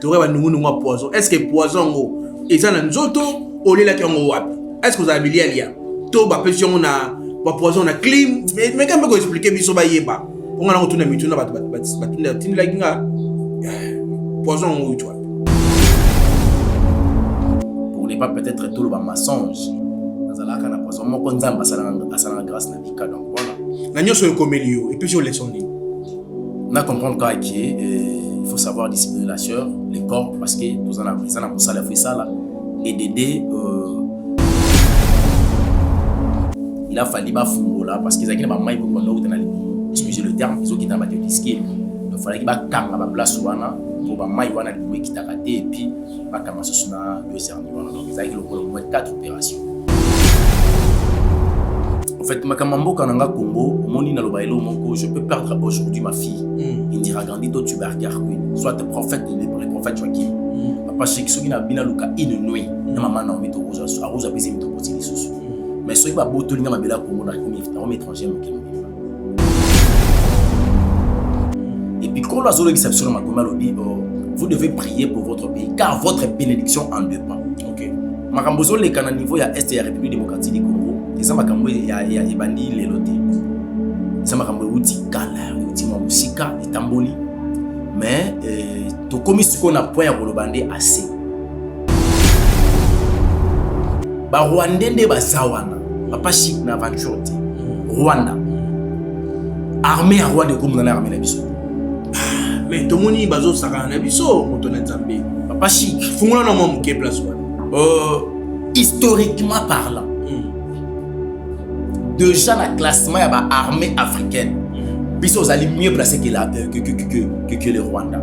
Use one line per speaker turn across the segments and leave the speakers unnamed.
Tu aurais un poison. Est-ce que poison et ça dans nzoto au lieu là qui on wapi? Est-ce que vous avez lié là? To ba pression on a ba poison na clim. Mais quand me expliquer biso ba yeba. On a retourné mitu na ba tindi la kinga. Poison ou tu vois.
Pour ne pas peut-être tout le mensonge. Nazala kana poison mo konzamba asala grâce na bika donc voilà.
Na nyoso yo komelio et puis sur les sons.
On a comprendre qu'il faut savoir discipliner la chair, les corps, parce que nous en avons ça, et d'aider. Il a fallu bas fumbo là parce qu'ils ont pas mal pour excusez le terme, ils ont quitté ma disque. Il fallait qu'il bas calme la place ouana pour bas mal ouana les qui t'a raté et puis bas calme ce sona deux cernis voilà donc ils ont eu au moins 4 opérations. En fait, Makamambo Kananga Congo, Moni Nalobailo Mongo, je peux perdre aujourd'hui ma fille. Il dira grandi d'autres tu vas regarder. Soit le prophète, le prophète Joachim. Papa Cheikh Sogina Bina Luka Inoué, na maman na mito rosa, a rosa baiser mito potili soso. Mais soyez pas beau tolinga mabela Congo na comme étranger mo kemo. Et puis quand la zone exception ma comme lobby, vous devez prier pour votre pays car votre bénédiction en dépend. OK. Makambozo le kana niveau ya est ya République démocratique du Congo. Et ça makambo ya bandi lelote. Ça makambo uti kala, uti ma musika, itamboli. Mais to komi siko na point ya kolobande assez. Ba Rwanda nde bazawana. Papa Chic na aventure te. Rwanda. Armée à Rwanda comme dans l'armée na biso.
Mais to moni bazo saka na biso moto na Nzambe.
Papa Chic
fungula na mo mke place wana.
Historiquement parlant. Déjà dans le classement, il y a une armée africaine. Puis ils sont mieux placés que le Rwanda.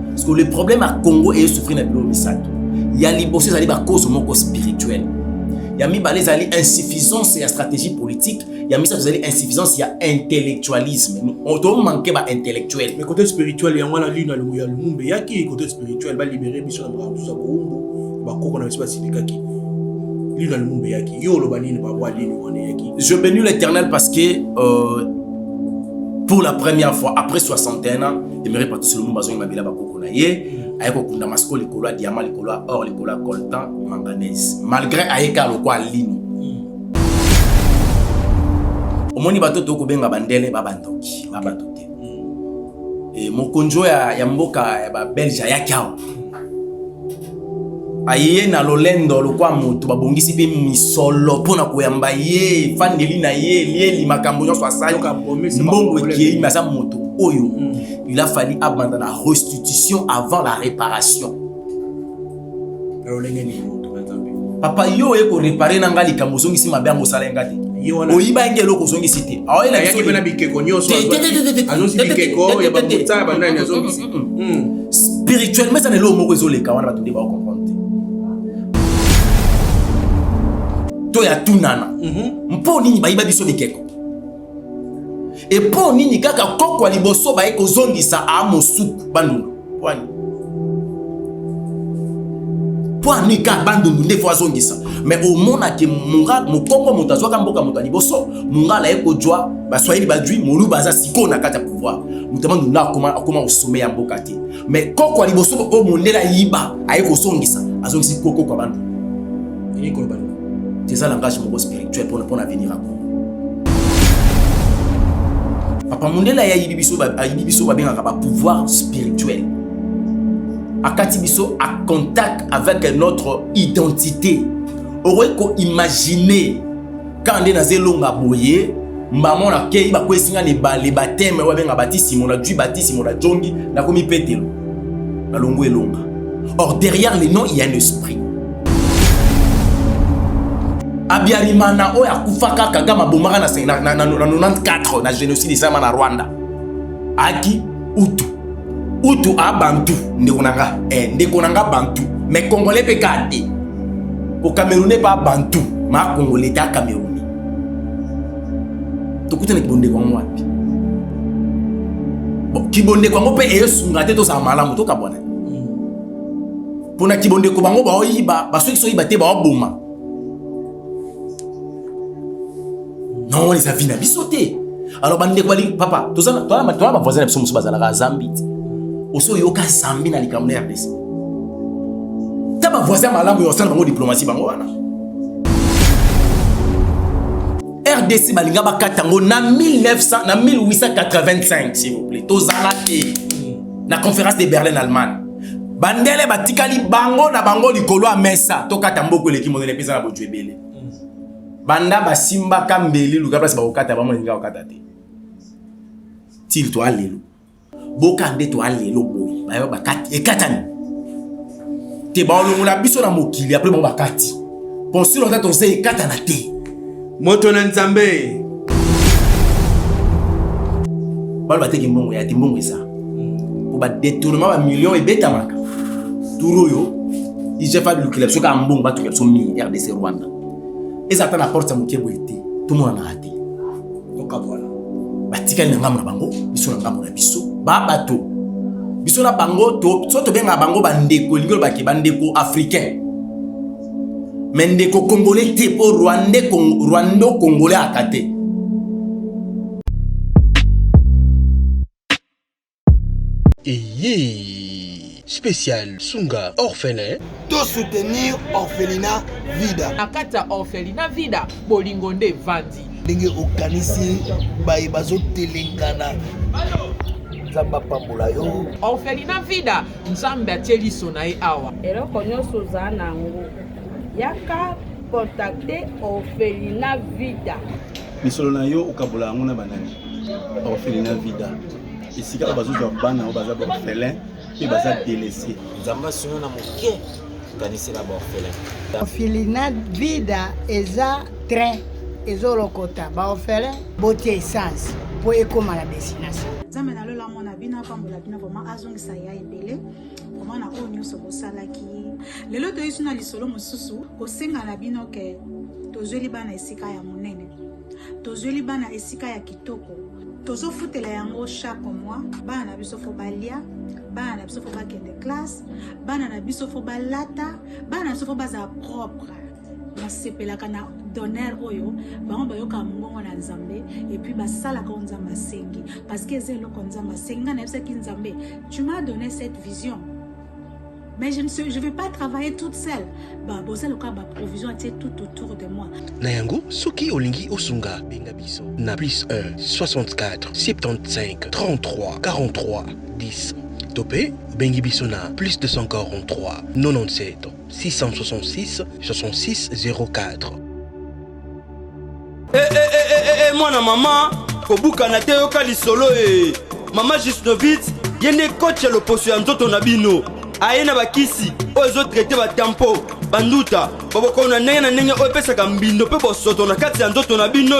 Parce que le problème à Congo est souffrir dans le Misato. Il y a les bossés à cause de spirituel. Il y a mis une insuffisance et la stratégie politique. Il y a mis insuffisance et intellectualisme. On doit manquer d'intellectuel.
Mais côté spirituel, il y a un lune à l'Umumbe. Il y a qui côté spirituel va libérer Biso na Bramousa Koumbo. Ba koko na espacifika qui.
Je bénis l'Éternel parce que pour la première fois après 61 ans, il me répète sur le nom bazon mabila bakoko na ye, ayeko kunda masko likolo diamant likolo or likolo coltan manganèse. Malgré ayeka lokwa lino. Omoni bato to ko benga bandele babandoki, babandote. Et mokonjo ya mboka ya ba Belge ya kyao. Aye na lolendo lokwa moto babongisi pe misolo pona koyamba ye fandeli na ye lieli makambo nyonso asali mbongo ekei masa moto oyo il a fallu abandonner la restitution avant la réparation. Papa yo eko réparer nanga likambo zongisi mabe ngo sala ngati oyiba ngelo ko zongisi te aoyela
yaki bena bikeko nyonso azonsi bikeko ya bamuta bana na zongisi
spirituellement ça ne lo moko ezoleka wana bato ba comprendre. To ya tunana mpo nini bayiba biso bikeko et po nini kaka koko liboso ba eko zongisa a mosuku banduna wani po ani ka banduna ne fois zongisa mais au mona ke munga mokongo mutazwa ka mboka mutani boso munga la eko jwa ba swahili badui molu baza siko na kata pouvoir mutamando na akoma usome ya mboka te mais koko liboso o mondela yiba ayeko zongisa azongisi koko kwa bandu ni ko bandu. C'est ça l'engagement spirituel pour l'avenir à Congo. Papa Mondela ya yibiso ba benga ka pouvoir spirituel. Akati biso a contact avec notre identité. Oreko imaginer quand on est dans elonga boye, maman na kei ba kwesinga ne ba le baptême wa benga baptême na du baptême na jongi na komi petelo. Na longo elonga. Or derrière les noms il y a un esprit. Abiarimana oya kufaka kagama bomaka na 94 na génocide sama na Rwanda. Aki Utu abantu ndeko nanga bantu mais congolais pe kade. Au Camerounais pas bantu, ma congolais ta Camerounais. Tokutana kibonde kwa mwapi. Bon kibonde kwa ngope esunga te to sa malamu to kabona. Pona kibonde ko bango ba oyiba, ba soki so yiba te ba oboma. Non, les avis n'a bisoté. Alors bande quoi papa toi ma voisin absolument so bazala ka Zambie oso yoka Zambie na likambo ya RDC ta ma voisin malambo yo sala bango diplomatie bango wana RDC balinga bakatango na 1885 s'il vous plaît tozala te na conférence de Berlin Allemagne bandele batikali bango na bango likolo a mesa tokata mboko eleki monene pesa na bojo ebele banda basimba kambeli luka place bakokata bamo linga okata te til to alelo boka nde to alelo boy bayo bakati ekatani te ba olongola biso na mokili après bon bakati pensez longtemps to se ekatana te
moto na nzambe
balo bateki mbongo ya timbongo eza po ba détournement ba millions et betamaka turo yo ije fa lukile soka mbongo batu ya somi RDC Rwanda ezata na porte mo kebo ete tout monde na raté donc voilà batikali na ngamu na bango biso na ngamu na biso ba bato biso na bango to so to benga bango bandeko ligolo baki bandeko africain mendeko congolais te po rwando congolais akate
spécial Sunga orphelin
to soutenir orphelinat vida
nakata orphelinat vida bolingo nde vandi
ndenge okanisi baye bazotelengana nzamba pambola yo
orphelinat vida nzambe atie liso na ye awa
eloko nyonso oza nango yaka contacte orphelinat vida
misolo na yo okabola yango na banani orphelinat vida esika bazozwa bana oyo baza baorphelin mpe baza délaissé
nzamba sino na moke kanisela baorphelin
orphelinat vida eza train ezolokota baorphelin botie essence mpo ekóma na destination
nzambe nalola mona bino apambola bino vraimen azongisa ya ebele vraimen na oyo nyonso bosalaki lelo toyisi na lisolo mosusu kosenga na bino ke tozweli bana esika ya monene tozweli bana esika ya kitoko tozofutela yango chaque mois bana na biso fo balia bana na biso fo bakende classe bana na biso fo balata bana na biso fo baza propre nasepelaka na donner oyo bango bayoka mongongo na nzambe epuis basalaka oyo nzambe asengi parce que eza eloko nzambe asengi nga nayebisaki nzambe tu m'as donné cette vision mais je ne vais pas travailler toute seule. Boza loka ba provision était tout autour de moi.
Nayango soki olingi osunga benga biso na plus 1 64 75 33 43 10 topé bengi biso na plus 243 97 666 66 04.
Mwana mama kobuka na te yoka lisolo mama Jusnovitz yende coach ya loposo ya nzoto na bino aye na bakisi oyo ezotraite batampo banduta baboko na ndenge oyo epesaka mbindo mpe bosoto na kati ya nzoto na bino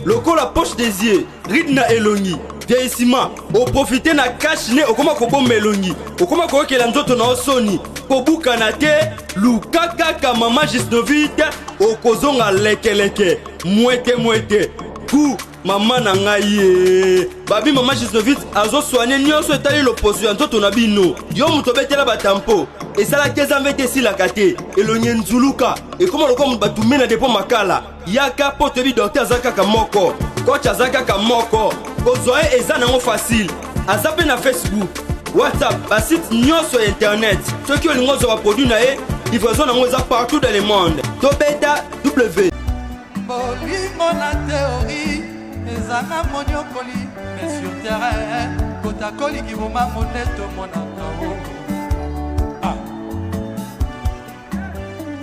lokola poche des yeux ride na elongi vieillissement oprofite na cash ne okoma kobomba elongi okoma koyokela nzoto na osoni kobuka na te luka kaka mama Jusnovitz okozonga lekeleke mwete ku mama na ngai babi mama Jusnovitz azosoigne nyonso etali loposo ya nzoto na bino yo moto betela batampo esalaki ezambe te esilaka te elongi nzuluka ekoma lokola moto batume na depo makala yaka po toyebi docteur aza kaka moko coach aza kaka moko kozwa ye eza nango facile aza mpe na Facebook WhatsApp basite nyonso ya internet soki olingi ozwa baproduit na ye livraison nango eza partout dans le monde tobeta w
bolingo na théorie ezanga moniokoli mais sur terrain kotakoliki bomango nde tomonaka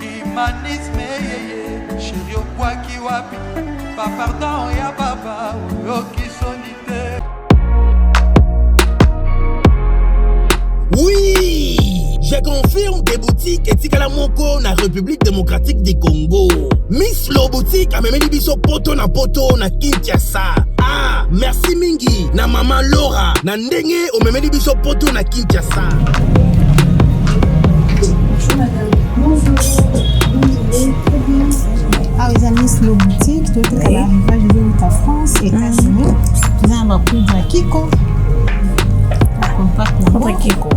humanisme yeye sheri okwaki wapi bapardon ya baba oyokisoni te.
Oui, je confirme des boutiques etikala moko na République démocratique du Congo. Miss Lo boutique amemeli biso poto na Kinshasa. Ah, merci mingi na mama Laura na ndenge omemeli biso poto na Kinshasa.
Bonjour madame. Bonjour. Ah, les amis, Miss Lo boutique, tout est à l'arrivage de la France, États-Unis. Nous avons un prix de Kiko.
Contre Kiko.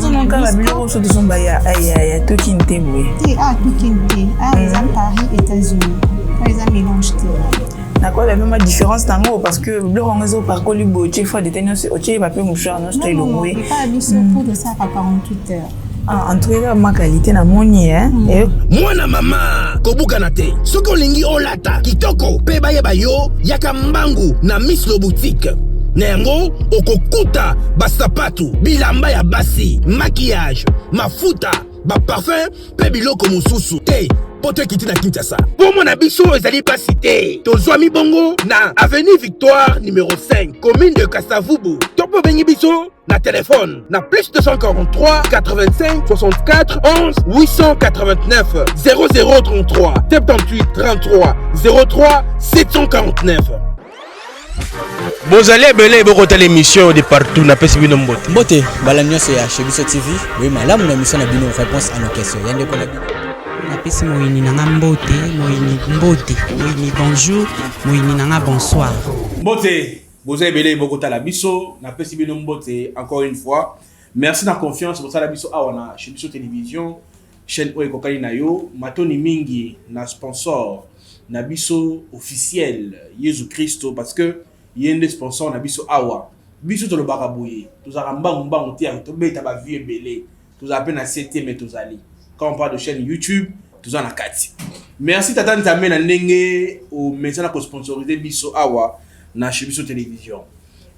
Non, quand la biloko so sont baya ya Tokinte boy.
Ah, Tokinte. Ah, les amis Paris, États-Unis. Les amis mélange.
D'accord, la même différence tango parce que le rangezo par coli boche fois de tenir au tché va peu mouchard non c'est
non, non, pas abisso pour de ça à 48 heures.
En tout cas, ma qualité na moni hein.
Mwana mama kobuka na te soki olingi olata kitoko mpe bayeba yo yaka mbangu na Miss Lo Boutique na yango okokuta basapatu bilamba ya basi maquillage mafuta baparfum mpe biloko mosusu te po tokiti na Kinshasa po mona biso ezali basi te tozwami bongo na avenue Victoire numéro 5 commune de Kasavubu to mpo bengi biso na téléphone na plus 243 85 64 11 889 0033 78 33 03 749.
Bozali ebele bokota l'émission de partout na pesi bino mbote.
Mbote bala nyonso ya Chebiso TV. Oui, malamu na émission na bino réponse à nos questions. Yande ko na bino.
Na pesi moyini nanga mbote, moyini mbote, moyini bonjour, moyini nanga bonsoir.
Mbote, bozali ebele bokota la biso na pesi bino mbote encore une fois. Merci na confiance pour ça la biso awa na Chebiso Télévision, chaîne oyo kokali na yo, matoni mingi na sponsor na biso officiel Jésus Christo parce que yende sponsor na biso awa biso to lo bakaboye tozaka mbangu te to beta ba vie belé toza pe na 7e mais tozali quand on parle de chaîne YouTube toza na kati. Merci tata ntamé na ndenge o messana ko sponsoriser biso awa na Chebiso Télévision.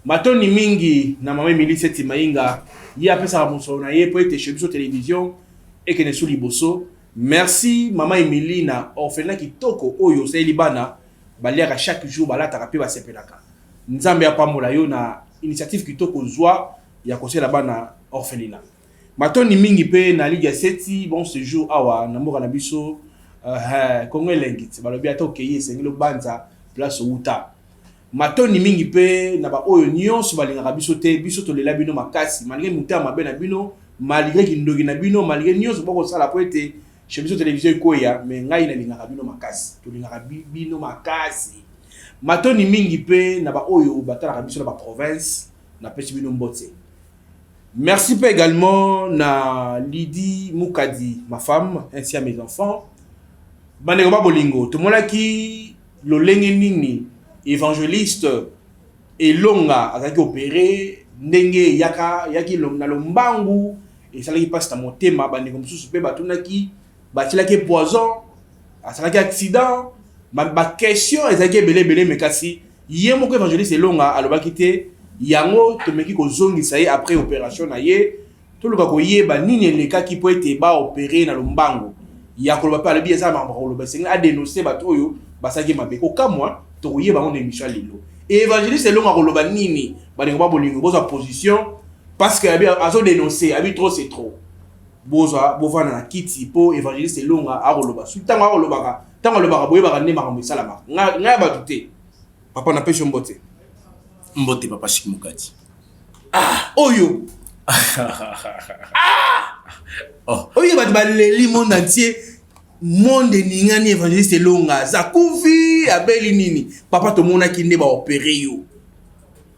Matoni mingi na mama Emily Seti Mainga ye apesa mosolo na ye po ete Chebiso Télévision et que ne sou liboso. Merci Maman Emily na orphelin kitoko oyo seli bana baliaka chaque jour balata ka pe ba sepelaka. Nzambe apambola yo na initiative kitoko zwa ya kosela bana orphelina. Matoni mingi pe na Ligue 7 bon séjour awa na mboka na biso Kongo elengiti balobi ata okeye sengelo banza place uta. Matoni mingi pe na ba oyo nyonso balingaka biso te biso to lela bino makasi malgré mutama mabe na bino malgré kindogi na bino malgré nyonso boko sala po ete Chebiso Télévision koya mais ngai na lingaka bino makasi to lingaka bino makasi. Matoni mingi pe na ba oyo batala biso na ba province na pesi bino mbote. Merci pe également na Lydie Moukadi ma femme ainsi à mes enfants. Bandeko ba bolingo to molaki lolenge nini évangéliste elonga azaki opéré ndenge yaki na lombangu et salaki passe ta motema bandeko mususu pe batunaki batilaki poison asalaki accident ba question ezaki belé mais kasi ye moko évangéliste elonga alobaki te yango tomeki kozongisa ye après opération na ye toluka koyeba nini elekaki po ete ba opéré na lombangu ya koloba pe alobi eza mambo koloba sengi a dénoncer bato oyo basaki mabe kokamwa tokoyeba ngo na émission lelo évangéliste elonga koloba nini bandeko ba bolingo bozwa position parce que azo dénoncer abi trop c'est trop bozwa bovana na kiti po évangéliste elonga akoloba sultango akolobaka tango alobaka boyebaka nde makambo esalamaka ngai bato te papa na pesho mbote
Mbote papa Shikmukati.
Oyo oyo bato baleli monde entier monde ningani évangéliste elonga zakuvi abeli nini papa tomonaki nde baopéré yo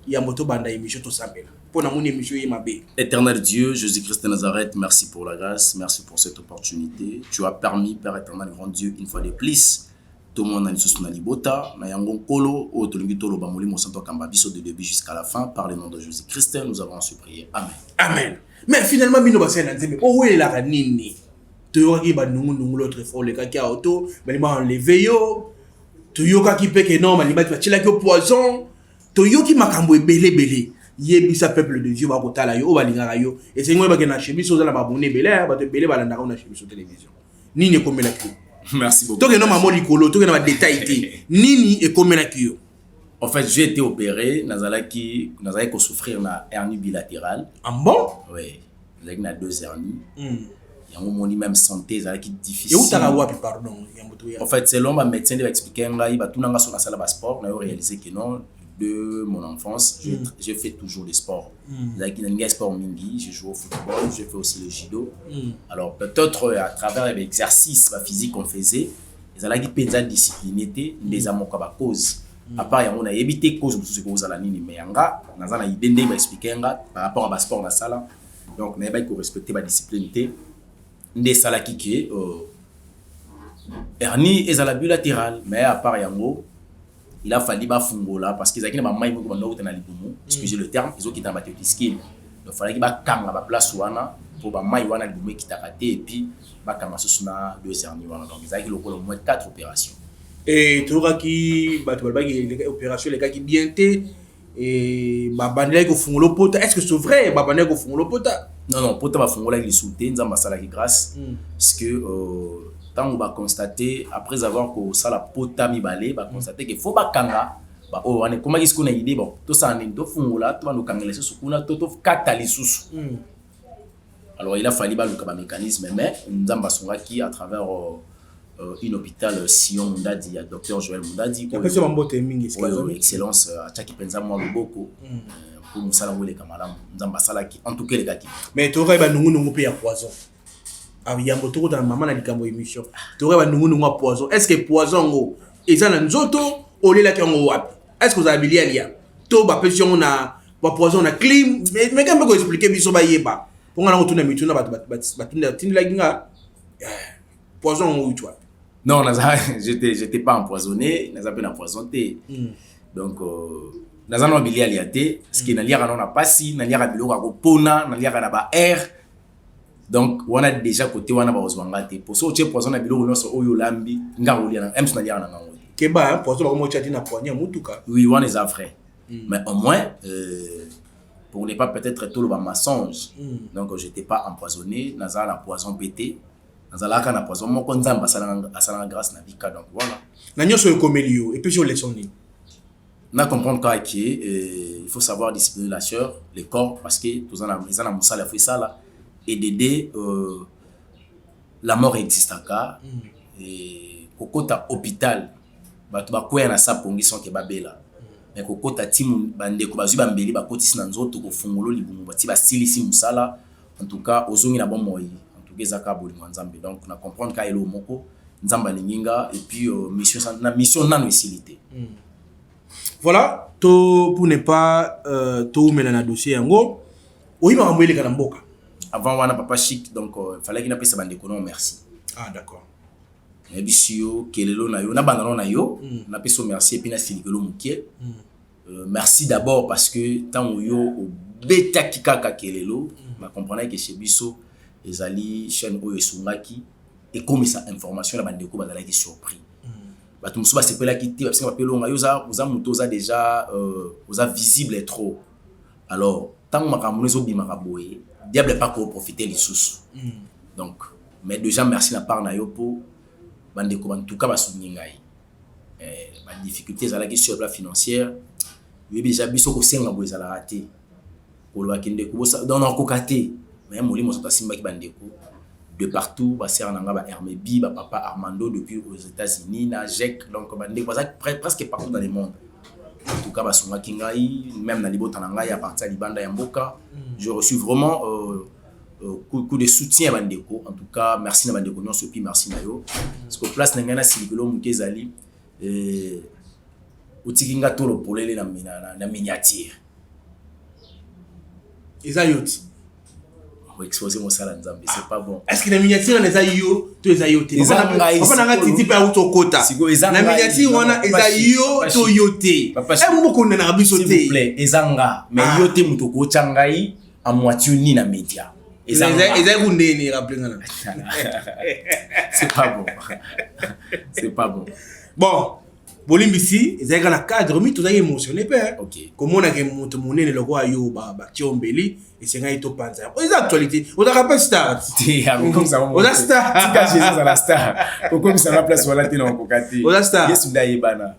ya moto banda émission tosambela pona moni émission ye mabe.
Éternel Dieu, Jésus-Christ de Nazareth, merci pour la grâce, merci pour cette opportunité. Tu as permis, Père éternel, grand Dieu, une fois de plus, tout le monde a une na libota, na yangon kolo, o tolingi tolo bamoli mo santo kamba biso de début jusqu'à la fin, par le nom de Jésus-Christ, nous avons su prier. Amen.
Amen. Mais finalement, bino basena nzembe, o we la nini? To yoki ba nungu l'autre fois le kaki auto, bali ba enlever yo. To yoka ki peke non, bali ba tchela ki poison. To yoki makambo ebele. Yebisa peuple de Dieu ba kotala yo, o balingaka yo. Et c'est ngwe ba ke na Chebiso za la ba bonne belé, ba te belé ba landaka na Chebiso Télévision. Nini komela ki?
Merci beaucoup.
Toke no mamoli kolo, toke na ba détail te. Nini e komela ki yo?
En fait, j'ai été opéré, nazalaki ko souffrir na hernie bilatérale.
Ah bon?
Oui. J'ai na 2 hernies. Yango moni même santé ezalaki difficile.
Et où t'as la wapi pardon?
En fait, selon ma médecin va expliquer ngai ba tunanga so na sala ba sport, na réalisé que non de mon enfance, j'ai fait toujours des sports. Like dans les sports mingi, j'ai joué au football, j'ai fait aussi le judo. Alors peut-être à travers l'exercice physique qu'on faisait, ils allaient pédza disciplinité des amours ba cause. À part y a on a évité cause parce que cause à la nini mais yanga, nazana idende va expliquer nga par rapport à ba sport na sala. Donc na ba ko respecter ba disciplinité des sala qui hernie est à la bilatérale mais à part yango il a fallu bafungola parce qu'ils avaient ba mai moko bando na libumu excusez le terme ils ont quitté bateau skin donc fallait que ba kanga ba place wana pour ba mai wana libumu kitakaté et puis ba kanga susuna 2 cernis wana donc ils avaient le au moins 4 opérations
et toka ki ba to ba les opérations les gars qui bien té et ba bandela ko fungolo pota est-ce que c'est vrai ba bandela ko fungolo pota
non pota ba fungola li souté nzamba sala ki grâce parce que tant on va constater après avoir que ça la pota mi balé va constater que faut ba kanga ba o wane comment est-ce qu'on a idée bon to ça ne do fungola to no kangela ce sukuna to kata li susu alors il a fallu ba le mécanisme mais nzamba songa qui à travers une hôpital Sion Mundadi ya docteur Joël Mundadi
ko pesa mambote mingi
excellence à chaki penza moi beaucoup pour musala wole kamala nzamba sala qui en tout cas les gars
mais to ba nungu pe ya poison yambo toko dans maman na likambo émission to ba nungu poison est-ce que poison ngo ezana nzoto olela ki ngo wapi est-ce que vous avez bilié alia to ba pension na ba poison na clim mais quand même ko expliquer biso ba yeba pour ngana ko tuna mituna ba tunda tinla ginga poison ngo tu vois.
Non, j'étais pas empoisonné, n'a pas empoisonné. Donc n'a pas bilié aliaté, ce qui n'a lié à non pas si, n'a lié à bilo à pona, n'a lié à ba air. Donc on a déjà côté on a ba oswangate. Pour ça tu poison na bilo no so oyo lambi, ngaro liana, em so na lié na ngaro.
Keba poison ba mo chati na poignet mutuka.
Oui, on est vrai. Mais au moins pour ne pas peut-être tout le mensonge. Donc j'étais pas empoisonné, n'a pas poison pété. Nazalaka na poison moko nzamba asala grâce na bika donc voilà
na nyoso ekomeli et puis sur les sonni
na comprendre que il faut savoir discipliner la chair le corps parce que tous en a musala fait ça là et d'aider la mort existe aka et kokota hôpital batu bakoya na sapongi son ke babela mais kokota timu bande ko bazwi bambeli bakotisi na nzoto ko fungolo libumu bati basilisi musala en tout cas ozongi na bon moyi donc on a comprendre qu'il y a le moko nzamba linginga et puis mission non utilité.
Voilà to pour ne pas to mena na dossier yango oyiba ngambele kana mboka
avant wana papa chic donc il fallait qu'il n'a pas sa bande kono merci.
Ah d'accord.
Et bisio kelelo na yo na bandano na yo na peso merci et puis na silikelo mukie. Merci d'abord parce que tant yo beta kikaka kelelo ma comprenait que chez biso ezali chaîne oyo esungaki et comme ça information la bande ko bazala ki surpris bato musuba sepela ki te parce que bapelonga yo za muto za déjà oza visible trop alors tant makambo zo bimaka boye diable pas ko profiter les sous donc mais déjà merci la part na yo pour bande ko en tout cas basuni ngai ba difficulté za la ki sur le plan financière yo déjà biso ko senga boye za la raté ko lo akinde ko dans na ko kate mais molimo sont simba ki bandeko de partout ba ser nanga ba Hermébi ba papa Armando depuis aux États-Unis na Jek donc bandeko presque partout dans le monde en tout cas ba songa kingai même na libota nanga ya partir libanda ya mboka je reçu vraiment coup de soutien bandeko en tout cas merci na bandeko non sopi merci na yo parce que place nanga na silikelo mukezali utikinga tolo polele na miniature
ezayoti
exposer mon salaire nzambe c'est pas bon
est-ce que la miniature na ezayo to ezayo te papa nanga titi pa auto kota na miniature wana ezayo to yote mo ko na biso te
s'il vous plaît ezanga mais yote muto ko changai a moitié ni na média
ezayo kundeni rappelanga
c'est pas bon c'est pas bon
bon bolimbisi ezaka na cadre mi tozaki émotionné pe
OK
comment na ke moto monene loko ayo ba tiombeli esenga ito panza eza actualité on a rappelé star
comme ça
on a star
tika Jésus à la star comme ça la place wala tina kokati
on a star
yesu ndaye bana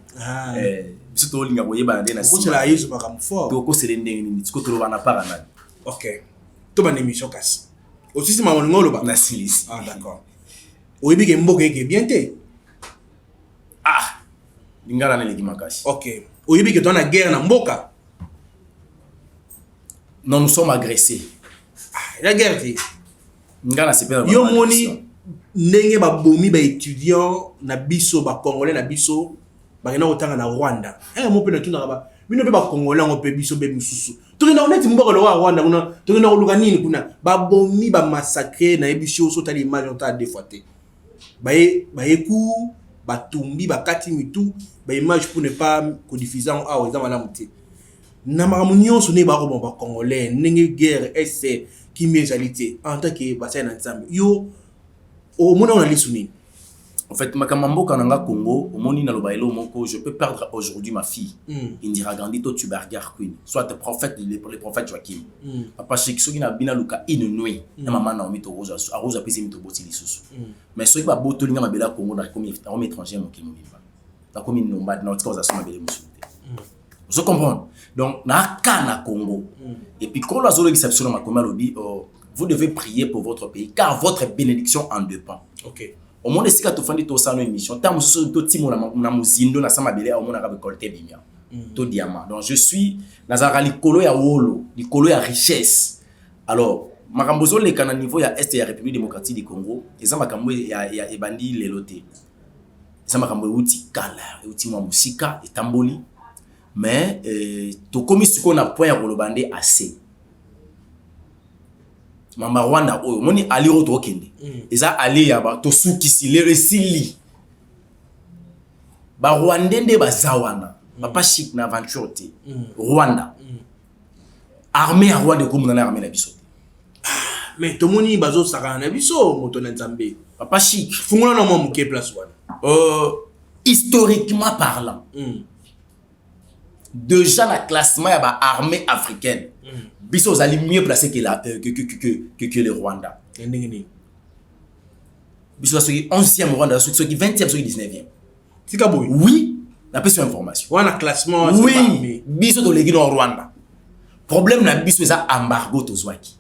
biso to linga boyeba na
ko cela yesu ba kam fort
to ko selende ni tiko to bana para na
OK to ba émission kasi aussi si mamono ngolo ba
na silisi
ah d'accord oyebi ke mboka eke bien te
lingala na lekimakashi
OK oyebi ke to na guerre na mboka
non nous sommes agressés
la guerre ti
ngala c'est pas
yo moni ndenge ba bomi ba étudiant na biso ba congolais na biso ba kena otanga na Rwanda mo pe na tuna ba bino pe ba congolais ngo pe biso be mususu to na oneti mboka lo wa Rwanda kuna to na luka nini kuna ba bomi ba massacrer na ebiso so tali image on ta défoité ba ye ku batumbi bakati mitu ba image pour ne pas codifier ah aux malamu te na makambo nyonso ne ba ko ba congolais ndenge guerre ese qui mezalité en tant que bassin na nzambe yo au mona on a lisuni.
En fait, makamambo kananga Congo, au moni na lobailo moko, je peux perdre aujourd'hui ma fille. Indira Gandhi to Tubergar Queen, soit le prophète les prophètes Joachim. Papa Cheikh soki na bina luka inouï, na maman Naomi to Rosa, a Rosa pesi mito boti lisusu. Mais soki ba boto linga mabela Congo na comme étranger mon kimo viva. Na comme une nomade na otika za soma bele musulite. Vous comprenez? Donc na kana Congo. Et puis quand la zone exceptionnelle ma comme lobby, vous devez prier pour votre pays car votre bénédiction en dépend.
OK.
Au monde esika to fandi to sano émission tant mususu to timo na muzindo na sama bele au monde ka récolter bimia to diamant. Donc je suis nazara likolo ya wolo, likolo ya richesse. Alors makambozo le kana niveau ya est ya République démocratique du Congo, eza makambo ya ebandi lelote. Eza makambo uti kala, uti mwa musika etamboli. Mais to komisiko na point ya kolobande assez. Mama Rwanda oyo moni ali roto okende eza ali ya ba to sukisi le resili ba Rwanda nde bazawana papa Chic na aventure te Rwanda armée ya Rwanda ko mona armée na biso
mais to moni bazo saka na biso moto na nzambe
papa Chic
fungola na mo muke place wana
historiquement parlant déjà la classement ya ba armée africaine biso zali mieux placé que le Rwanda. Biso soki 11e Rwanda, soki 20e, soki 19e.
Tika boy.
Oui, la question information.
Wana classement
oui, biso to legi no Rwanda. Problème na biso eza embargo to zwaki.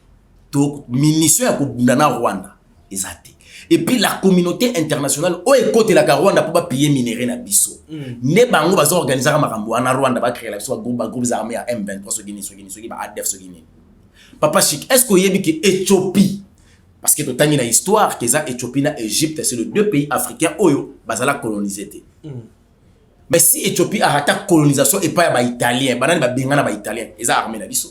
To munition ya ko bundana Rwanda ezate. Et puis la communauté internationale o écoute la Rwanda pour pas payer minerai na biso. Ne bango bazo organiser makambo na Rwanda ba créer la biso groupe armés à M23 soki ba ADF soki ni. Papa Chic, est-ce que yebi que Éthiopie parce que to tangi na histoire que ça Éthiopie na Égypte c'est les deux pays africains oyo bazala coloniser té. Mais si Éthiopie a raté colonisation et pas ba italien, banani ba bengana ba italien, eza armée na biso.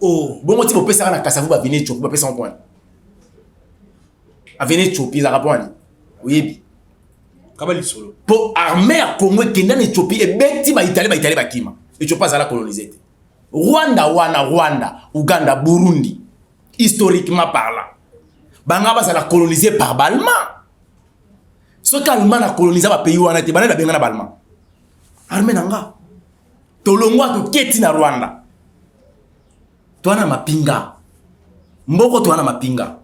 Oh, bon moti bo pesa na Kasavu ba venir Éthiopie ba pesa en point. Avenir Éthiopie za raponi. Oui.
Kabali solo.
Pour armée à Congo kenda na Éthiopie et beti ba Italie ba kima. Éthiopie za la coloniser. Rwanda, Uganda, Burundi. Historiquement parlant. Banga ba za la coloniser par Balma. Ce qu'Allemand a colonisé ba pays wana te bana benga na Balma. Armée nanga. Tolongwa to keti na Rwanda. Toana mapinga. Mboko toana mapinga.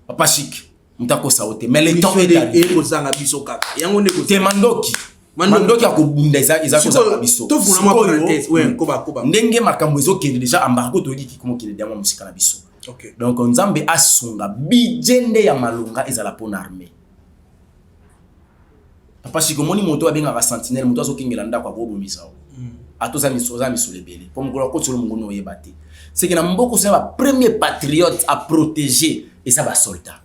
Papa Chic, mutako saote. Mais les temps
et kozanga biso kaka. Yango ne
te mandoki akobunda eza kozanga biso.
To vuna parenthèse, ouais, koba.
Ndenge makambo ezokende déjà embargo to yiki komo kende diamant musika na biso.
OK.
Donc nzambe asonga bijende ya malonga ezala pona armée. Papa Chic moni moto abenga ka sentinelle moto azokengela ndako abobomisa. Atoza misoza misolebele. Pour mukolo ko tsolo mungono yebate. C'est que na mboko c'est la premier patriote à protéger et ça va soldat,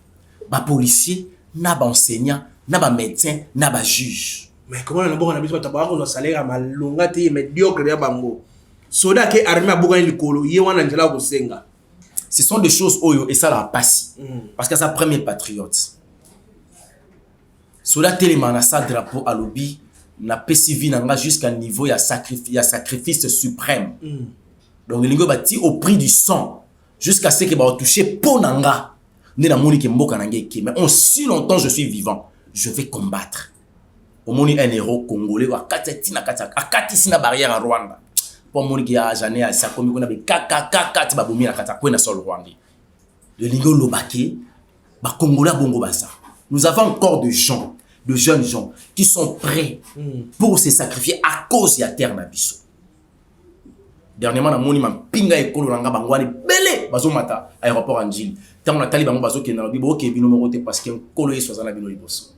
ba policier, na ba enseignant, na ba médecin, na ba juge.
Mais comment on a besoin de tabac on salaire à malonga te médiocre ya bango. Soda ke armée aboga likolo ye wana njela ko senga.
Ce sont des choses oyo et ça la passe. Parce que c'est sa premier patriote. Soda telema na sa drapeau à lobby na PCV nanga jusqu'à niveau ya sacrifice suprême. Donc les gars au prix du sang jusqu'à ce que va toucher ponanga. Mais aussi longtemps je suis vivant, je vais combattre. Au moins un héros congolais à Kati na barrière à Rwanda. Pour mon qui a jané à sa comme on avait kaka babomi na kata na sol Rwanda. Le lingo lobake ba congolais bongo basa. Nous avons encore de gens, de jeunes gens qui sont prêts pour se sacrifier à cause de la terre na biso. Dernièrement na moni ma pinga ekolo nanga bangwani belé bazomata aéroport Anjili. Tant na tali bango bazokenda bibo OK bino mokote parce que kolo yeso na bino liboso.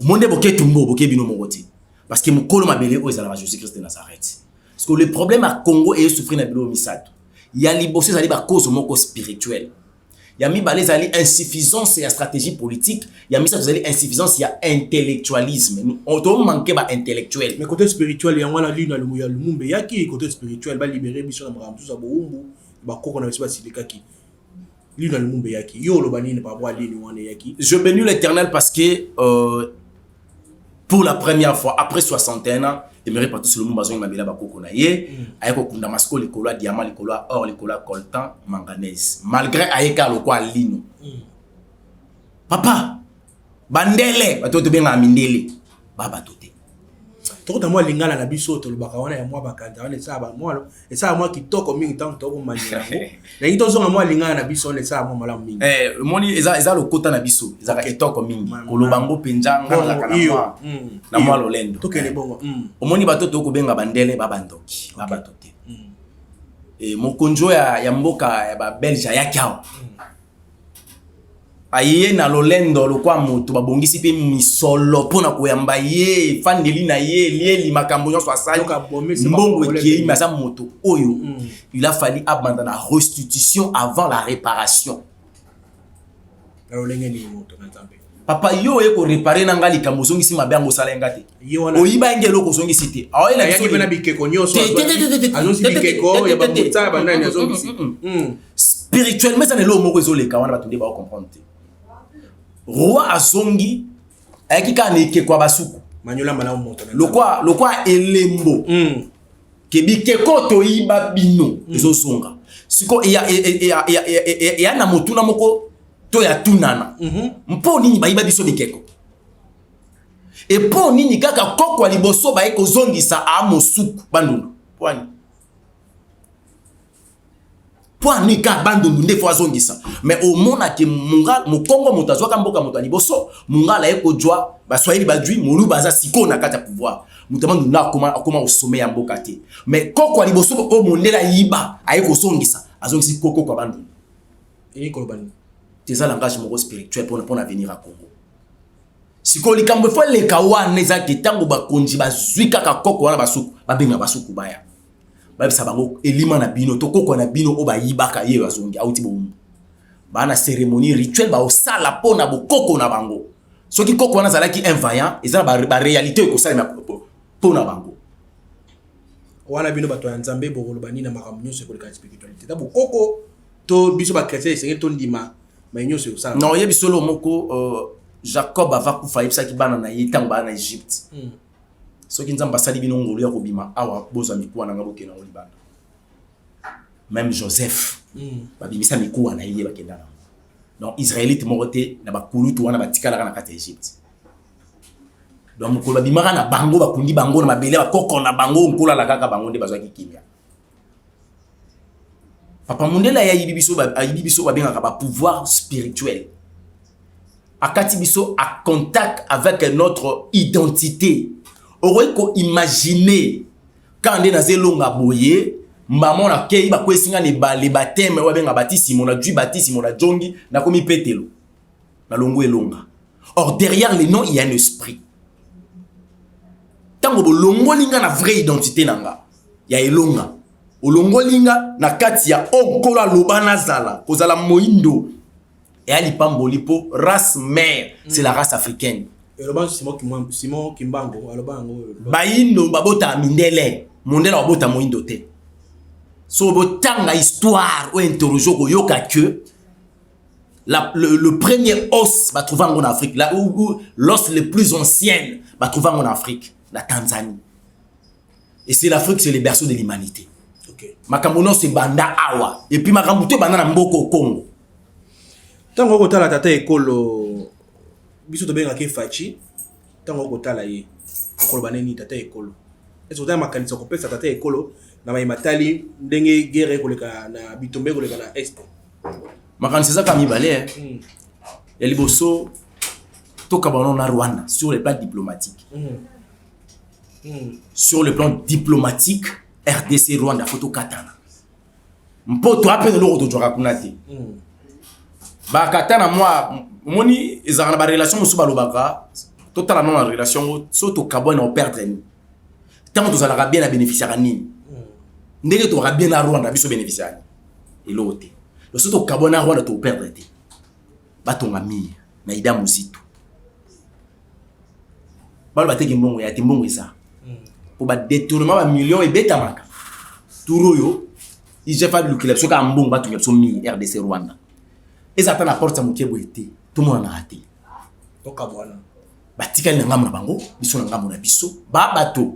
Monde boké tumbo boké bino mokote parce que mukolo mabele o ezala Jésus Christ de Nazareth. Parce que le problème à Congo est souffrir na bilo misato. Ya liboso ezali ba cause moko spirituelle. Ya mi balé ezali insuffisance ya stratégie politique, ya mi ça ezali insuffisance ya intellectualisme. On doit manquer ba intellectuel.
Mais côté spirituel ya ngwana lina lumuya lumumbe yaki côté spirituel ba libérer biso na makambo za boumbu ba koko na biso ba silika ki. lui dans le monde yaki yo lo banine par rapport à lui wana yaki.
Je bénis l'Éternel parce que pour la première fois après 61 ans aimerait partout sur le monde bazong mabela bakoko na ye ayeko kunda masko likolo ya diamant likolo ya or likolo ya coltan manganèse malgré ayeka lokwa lino. Papa bandele batoto benga mindele baba tote
tokota mwa lingala na biso to lobaka wana ya mwa bakanda wana esa ba mwa esa mwa kitoko mingi tant to komanya na ngito zonga mwa lingala na biso wana esa mwa malamu mingi
moni eza lokota na biso eza ka kitoko mingi kolobango penjanga na mwa lolendo
tokele bongo
omoni batoto ko benga bandele baba ndoki baba tote mokonjo ya mboka ya ba Belge ya kyao aye na lolendo lokwa moto babongisi pe misolo pona koyamba ye fandeli na ye lieli makambo nyonso asali mbongo ekei masa moto oyo il a fallu abandonner la restitution avant la réparation. Papa yo eko réparer nanga likambo zongisi mabe yango sala ngate oyiba ngelo ko zongisi te awela
yaki bena bikeko nyonso azonsi bikeko ya babuta bandani azongisi
spirituellement ça ne lo moko ezoleka wana batunde ba comprendre. Roi azongi ayaki ka neke kwa basuku
manyola mala monto
lokwa elembo kebike koto iba bino ezosonga siko ya na motuna moko to ya tunana mpo nini bayiba biso bikeko e po nini kaka kokwa liboso ba ekozongisa a mosuku bandundu pwani Poani ka bandundu ndefo azongisa mais au mona ke munga mukongo mutazwa kamboka mutu liboso munga la eko jwa ba swahili badwi mulu baza siko na kata pouvoir mutamandu na akoma au sommet ya mboka te mais koko liboso o mondela yiba ayeko songisa azongisi koko kwa bandundu
et kolobani
c'est ça langage moko spirituel pour venir à Congo siko likambo fo le kawa neza kitango ba konji bazwi kaka koko wana basuku babenga basuku baya babisa bango elima na bino to koko na bino o ba yibaka ye bazongi auti bomu bana cérémonie rituelle ba osala pona bo koko na bango soki koko wana zalaki invaillant eza ba réalité ko sala na pona bango
wana bino bato ya nzambe bokolo bani na makambo nyonso ko leka spiritualité ta bo koko to biso ba chrétien sengeli to ndima mais nyonso yo sala
non ye bisolo moko Jacob ava kufa yebisa ki bana na ye tango bana na Egypte soki nzamba sali bino ngolo ya kobima awa boza mikuwa na ngaboke na olibanda même Joseph babimisa mikuwa na ye bakenda na donc israélite morote na bakulutu wana batikala na kati ya Egypte donc mukolo babimaka na bango bakundi bango na mabele bakoko na bango nkola la kaka bango nde bazwaki kimia papa mondela ya yibiso babengaka ba pouvoir spirituel akati biso a contact avec notre identité. Aurait ko imaginer quand on est dans zelonga boye maman na kei ba kwesinga les baptêmes wa benga baptisme na du baptisme na jongi na komi petelo na longo elonga. Or derrière les noms il y a un esprit. Tango bo longo linga na vraie identité nanga ya elonga. Olongo linga na kati ya okola lobana zala kozala moindo et ali pambolipo race mère c'est la race africaine.
Simon Kimbango alobango
bayindo babota mindele mondela babota moindo te so botanga histoire ou interroger ko yoka que le premier os va trouver en Afrique là où l'os le plus ancien va trouver en Afrique la Tanzanie et c'est l'Afrique c'est le berceau de l'humanité. OK makamono c'est banda awa et puis makambuto banda na mboko Congo
tango ko tala tata ekolo biso to benga ke fachi tango ko tala ye ko baneni tata ekolo ezo ta makanisa ko pesa tata ekolo na mai matali ndenge guerre ko leka na bitombe ko leka na est
makanisa za kami balé ya liboso to kabano na Rwanda sur le plan diplomatique sur le plan diplomatique RDC Rwanda photo katana mpoto appelle le roto joka kunati ba katana moi moni ezana ba relation musu balobaka totalement en relation soto kabona au perdre ni tant to zala bien à bénéficier ni ndenge to bien na Rwanda biso bénéficier et l'autre le soto kabona Rwanda to perdre te batonga mi na ida muzito balo bateki mbongo ya timbongo eza pour ba détournement ba millions et beta maka turoyo il j'ai pas le club soka mbongo batonga so mi RDC Rwanda ezata na porte ya mokie boye te tomona na ate
tokabwana
batikali na ngambo na bango biso na ngambo na biso babato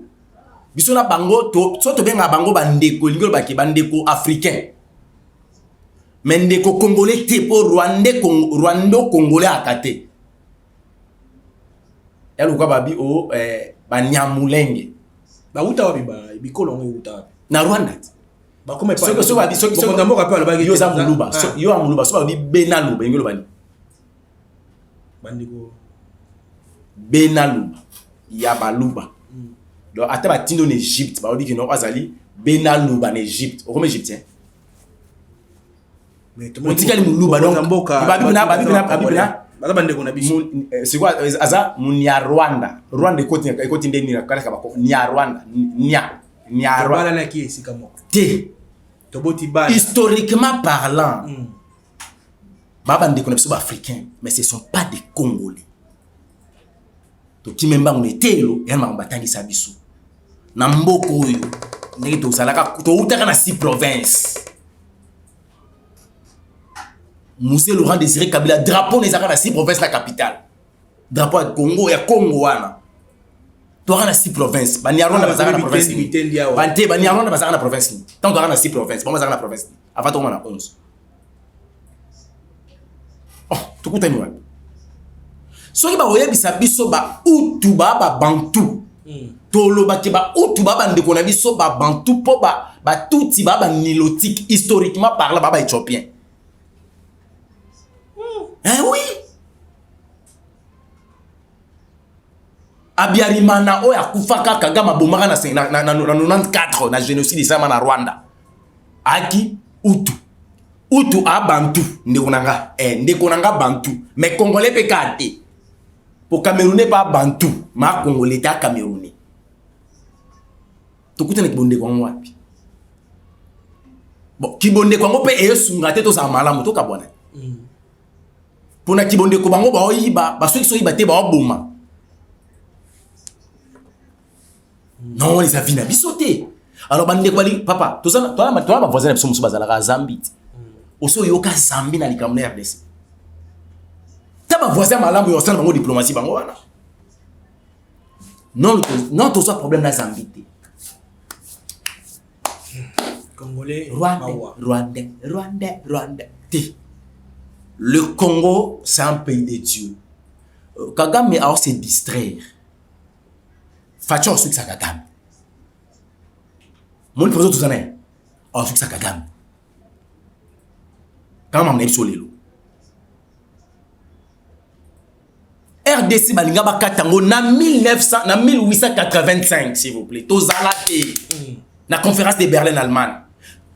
biso na bango so tobenga bango bandeko elingi olobaki bandeko africain mais ndeko congolais te mpo rwando congolais aka te yaluka babi o banyamulenge
bauta wapi bikolo ngo euta wapi
na Rwanda
bakoma
so babi so
ndamboka pe alobaki
yo za muluba so yo amuluba so babi benaluba elingi olobani
bandeko
benaluba ya baluba donc ata batindo na Egypte baobi que non azali benaluba na Egypte okoma égyptien
mais
otikali muluba donc babi
baza bandeko na biso
c'est quoi aza munya Rwanda ekoti ndeni na kala kabako nya Rwanda nya
Rwanda na ki esika moko
te
toboti bana
historiquement parlant baba ndeko na biso ba africain mais ce sont pas des Congolais to kimemba ngetelo ya mamba tangisa biso na mboko oyo ndenge to salaka to utaka na 6 provinces Moussé Laurent Désiré Kabila drapeau nezaka na 6 provinces la capitale drapeau ya Congo wana to na 6 provinces Banyarwanda bazaka na province bante Banyarwanda bazaka na province tant to na 6 provinces bon bazaka na province avant to na 11 oh tukuta ni wapi soki ba oyebisa biso ba utu ba bantu tolobaki ba utu ba ndeko na biso ba bantu po ba tuti ba nilotique historiquement parlant ba éthiopien. Eh oui. Abiyarimana oya kufaka Kagame bomaka na 94 na génocide isama na Rwanda. Aki utu abantu ndeko nanga bantu mais congolais pe kate. Pour Camerounais pas bantu ma congolais ta Camerounais. Tokutana kibonde kwa wapi? Bon kibonde kwa ngope esunga te to za malamu to kabwana. Pona kibonde ko bango ba oyiba ba soki so yiba te ba oboma. Non les avina bisoté. Alors bande ko ali papa to ba voisin biso musu bazala ka Zambie. Oso yoka Zambie na likamna RDC. Taba voisin malamu yo sana bango diplomatie bango wana. Non to so problème na Zambie.
Congolais
Rwanda. Le Congo, c'est un pays de Dieu. Kagame a se distraire. Facho aussi que ça Kagame. Mon président tout ça n'est. Aussi que ça Kagame. Quand on est sur l'élo. RDC balinga bakatango na 1885 s'il vous plaît. Tozalate. Na conférence de Berlin Allemagne.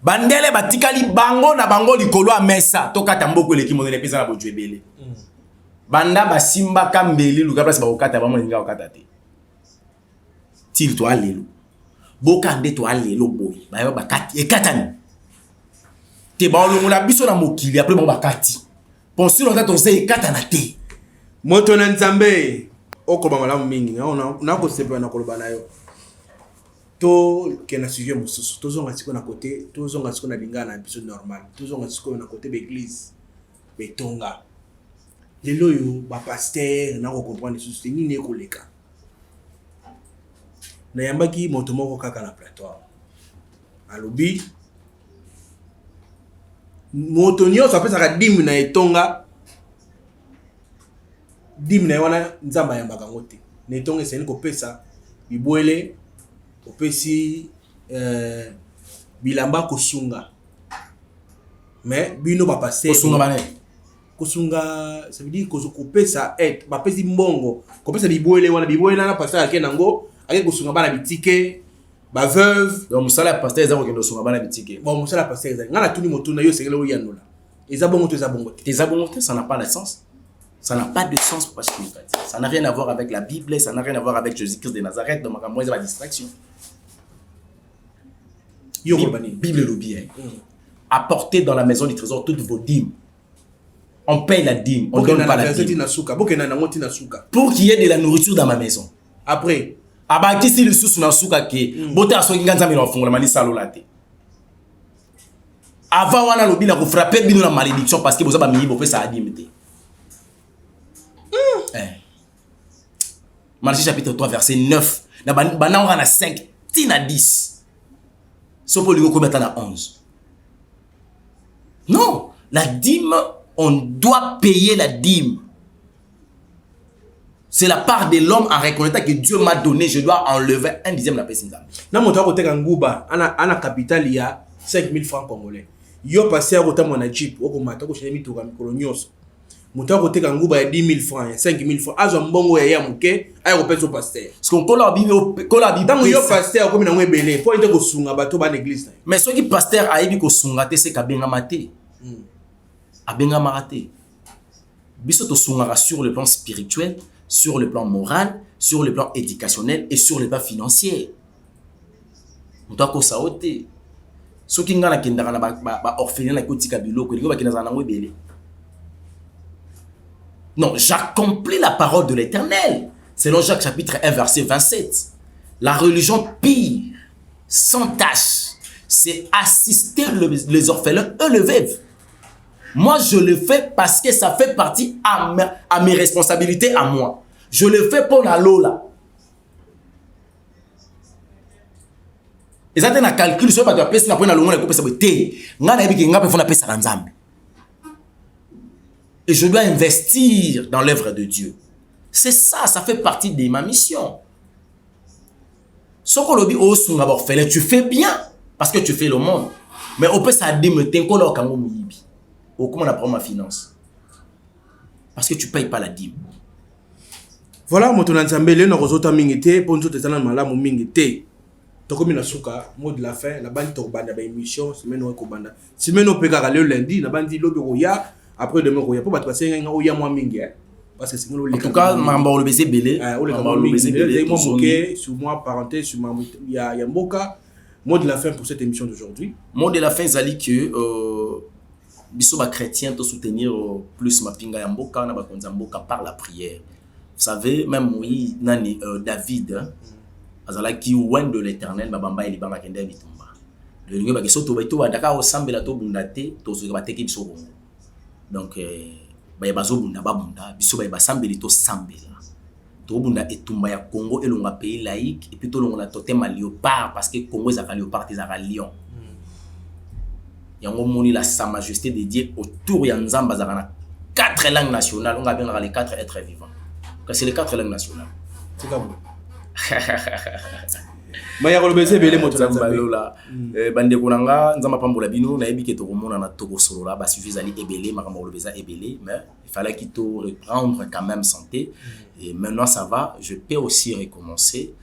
Bandele batikali bango na bango likolo a mesa tokata mboko leki monene pesa na bojwebele. Banda basimba kambeli luka place bakokata ba moninga okata te. Til to alelo. Boka nde to alelo boy. Ba bakati ekatani. Te ba olongola biso na mokili après ba bakati. Penser longtemps to se ekatana te.
Moto na Nzambe okoba malamu mingi na ko sepa na koloba nayo. To kena sujet mosusu tozonga siko na côté tozonga siko na lingana biso normal tozonga siko na côté l'église betonga lelo yo ba pasteur na ko comprendre susu nini ekoleka na yambaki moto moko kaka na plateau alobi moto nyonso apesaka dimi na etonga dimi na wana nzamba yambaka ngote na etonga eseni kopesa bibwele opesi bilamba kosunga mais bino ba passer
kosunga bane
kosunga ça veut dire kopesa ba pesi mbongo kopesa bibwele wana bibwele na passer akenango ake kosunga bana bitike ba veuve
donc musala pasteur ezako kendo sunga bana bitike
bon musala pasteur ezali ngana tuni motuna yo sekele oyandola ezabongo te
ça n'a pas de sens. Ça n'a pas de sens parce que ça n'a rien à voir avec la Bible, ça n'a rien à voir avec Jésus-Christ de Nazareth, donc moi c'est la distraction. Bible le bien. Apportez dans la maison du trésor toutes vos dîmes. On paye la dîme, on donne pas la dîme. Pour qu'il y ait de la nourriture dans ma maison.
Après,
abaki si le sous na souka ke bota so nganza mi no fungola mani salo late. Avant, on a lobby na ko frapper bino la malédiction parce que vous avez mis pour faire ça à dimité. Matthieu chapitre 3 verset 9. Na bana on a 5 tina 10. So pour lui commettre na 11. Non, la dîme, on doit payer la dîme. C'est la part de l'homme en reconnaissant que Dieu m'a donné, je dois enlever 1/10 de la personne.
Na moto akote kanguba ana capital ya 5000 francs congolais. Yo passé à côté mon jeep, oko mata ko chene mituka mikolo nyonso. Moto akote kanguba ya 10000 francs, ya 5000 francs. Azo mbongo ya muke, ay ko pesa pasteur.
Parce qu'on kola bibi
tango yo pasteur comme na ngwebele, faut ite ko sunga bato ba l'église.
Mais ce qui pasteur a yebi ko sunga te c'est kabenga maté. Abenga maraté. Biso to sunga sur le plan spirituel, sur le plan moral, sur le plan éducationnel et sur le plan financier. On doit ko saoté. Ce qui ngana kendaka na ba orphelin na kotika biloko, ko bakina za na ngwebele. Non, j'accomplis la parole de l'Éternel. Selon Jacques chapitre 1 verset 27. La religion pire, sans tâche, c'est assister les orphelins et les veuves. Moi, je le fais parce que ça fait partie à mes responsabilités à moi. Je le fais pour la Lola. Et ça, c'est un calcul sur la place pour la Lola. Et je dois investir dans l'œuvre de Dieu. C'est ça, ça fait partie de ma mission. Ce qu'on dit au Sunga orphelin, tu fais bien parce que tu fais le monde. Mais on peut s'admettre qu'on a au Miyibi. Comment on apprend ma finance? Parce que tu ne payes pas la dîme.
Voilà, mon tonanzambe, le n'orozota mingete, pour nous autres, malamu mingete. Tokomi na suka, mot de la fin, la bande torbanda ba émission, semaine on kobanda. Semaine on peut le lundi, la bande lobi roya, après demain roya. Pour passer un roya moins mingi. Parce que c'est
en tout cas, mamba le baiser belé.
Mamba le baiser belé. Moi moqué sur moi parenthèse sur ma il y a Mboka. Mot de la fin pour cette émission d'aujourd'hui.
Mot de la fin, Zali que biso ba chrétien to soutenir plus ma pinga ya Mboka na ba konza Mboka par la prière. Vous savez, même oui, nani David, azala qui ouen de l'Éternel, babamba eli banga kende bitumba. Le lingo ba kiso to ba to daka o sambela to bundate to so ba teki biso bongo. Donc ba bazo bunda ba bunda biso ba sambeli to sambela. To bunda etumba ya Congo elonga pays laïque et puis to longa totem à léopard parce que Congo za léopard za lion. Yango moni la sa majesté dédiée autour ya nzamba za na 4 langues nationales, on a bien les 4 êtres vivants. C'est les 4 langues nationales.
C'est comme Maya kolobese bele moto
nzambalola bande konanga nzamba pambola bino na yebi ke to komona na toko solola ba suffisali ebele makamba kolobesa ebele mais il fallait qu'il to reprendre quand même santé et maintenant ça va, je peux aussi recommencer.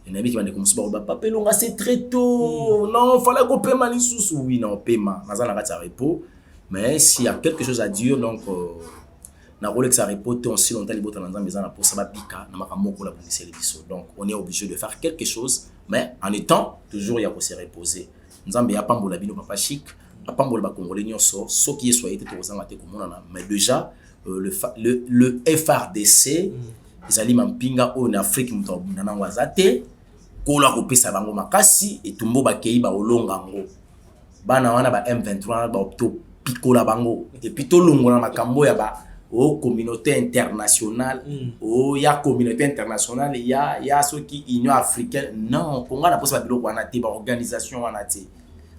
Et nabi ki bande commencer ba papa longa c'est très tôt. Non, il fallait qu'on paie mal sous oui non paiement. Nazana ka repos mais s'il y a quelque chose à dire donc na Rolex a reporté aussi longtemps les bottes dans maison pour ça va piquer na makamoko la police les donc on est obligé de faire quelque chose mais en étant toujours il y a se reposer nzambe ya pambola bino papa chic pambola ba congolais nyonso so qui est soyé te kozanga te komona mais déjà le FRDC ezali mampinga o na Afrique muto bunda na ngwazate kola kopesa bango makasi et tumbo ba kei ba olonga ngo bana wana ba M23 ba opto pikola bango et puis to longola makambo ya ba au communauté internationale, il y a communauté internationale, il y a ceux qui Union africaine. Non, Congo n'a pas besoin de organisation.